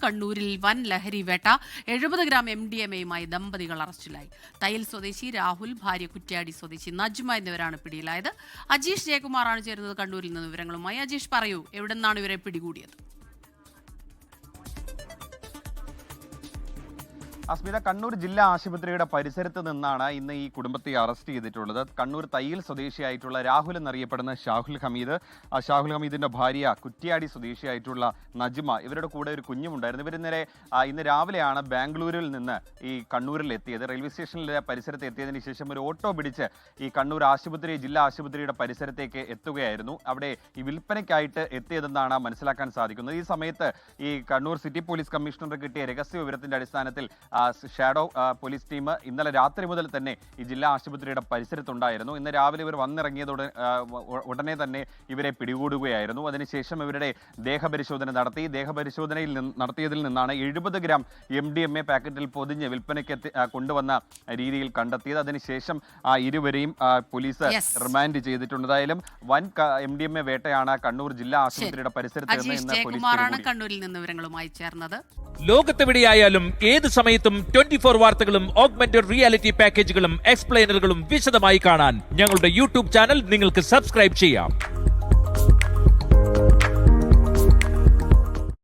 കണ്ണൂരിൽ വൻ ലഹരി വേട്ട 70 ഗ്രാം MDMA-യുമായി ദമ്പതികൾ അറസ്റ്റിലായി. തയ്യൽ സ്വദേശി രാഹുൽ, ഭാര്യ കുറ്റ്യാടി സ്വദേശി നജ്മ എന്നിവരാണ് പിടിയിലായത്. അജീഷ് ജയകുമാറാണ് ചേരുന്നത് കണ്ണൂരിൽ നിന്ന് വിവരങ്ങളുമായി. അജീഷ്, പറയൂ, എവിടെ നിന്നാണ് ഇവരെ പിടികൂടിയത്? അസ്മിത, കണ്ണൂർ ജില്ലാ ആശുപത്രിയുടെ പരിസരത്ത് നിന്നാണ് ഇന്ന് ഈ കുടുംബത്തെ അറസ്റ്റ് ചെയ്തിട്ടുള്ളത്. കണ്ണൂർ തയ്യൽ സ്വദേശിയായിട്ടുള്ള രാഹുൽ എന്നറിയപ്പെടുന്ന ഷാഹുൽ ഹമീദിന്റെ ഭാര്യ കുറ്റ്യാടി സ്വദേശിയായിട്ടുള്ള നജ്മ, ഇവരുടെ കൂടെ ഒരു കുഞ്ഞുമുണ്ടായിരുന്നു. ഇന്ന് രാവിലെയാണ് ബാംഗ്ലൂരിൽ നിന്ന് ഈ കണ്ണൂരിൽ എത്തിയത്. റെയിൽവേ സ്റ്റേഷനിലെ പരിസരത്ത് എത്തിയതിനു ശേഷം ഒരു ഓട്ടോ പിടിച്ച് ഈ കണ്ണൂർ ജില്ലാ ആശുപത്രിയുടെ പരിസരത്തേക്ക് എത്തുകയായിരുന്നു. അവിടെ ഈ വിൽപ്പനയ്ക്കായിട്ട് എത്തിയതെന്നാണ് മനസ്സിലാക്കാൻ സാധിക്കുന്നത്. ഈ സമയത്ത് ഈ കണ്ണൂർ സിറ്റി പോലീസ് കമ്മീഷണർക്ക് കിട്ടിയ രഹസ്യ വിവരത്തിന്റെ അടിസ്ഥാനത്തിൽ ഷാഡോ പോലീസ് ടീം ഇന്നലെ രാത്രി മുതൽ തന്നെ ഈ ജില്ലാ ആശുപത്രിയുടെ പരിസരത്തുണ്ടായിരുന്നു. ഇന്ന് രാവിലെ ഇവർ വന്നിറങ്ങിയതോടെ ഉടനെ തന്നെ ഇവരെ പിടികൂടുകയായിരുന്നു. അതിനുശേഷം ഇവരുടെ ദേഹപരിശോധന നടത്തി. നടത്തിയതിൽ നിന്നാണ് 70 ഗ്രാം MDMA പാക്കറ്റിൽ പൊതിഞ്ഞ് വിൽപ്പനയ്ക്ക് കൊണ്ടുവന്ന രീതിയിൽ കണ്ടെത്തിയത്. അതിനുശേഷം ഇരുവരെയും പോലീസ് റിമാൻഡ് ചെയ്തിട്ടുണ്ട്. ഏതായാലും വൻ MDMA വേട്ടയാണ് കണ്ണൂർ ജില്ലാ ആശുപത്രിയുടെ പരിസരത്ത് കണ്ണൂരിൽ നിന്ന് വിവരങ്ങളുമായി ചേർന്നത്. ലോകത്തെവിടെയായാലും ഏത് സമയത്തും 24 വാർത്തകളും ഓഗ്മെന്റഡ് റിയാലിറ്റി പാക്കേജുകളും എക്സ്പ്ലെയിനറുകളും വിശദമായി കാണാൻ ഞങ്ങളുടെ യൂട്യൂബ് ചാനൽ നിങ്ങൾക്ക് സബ്സ്ക്രൈബ് ചെയ്യാം.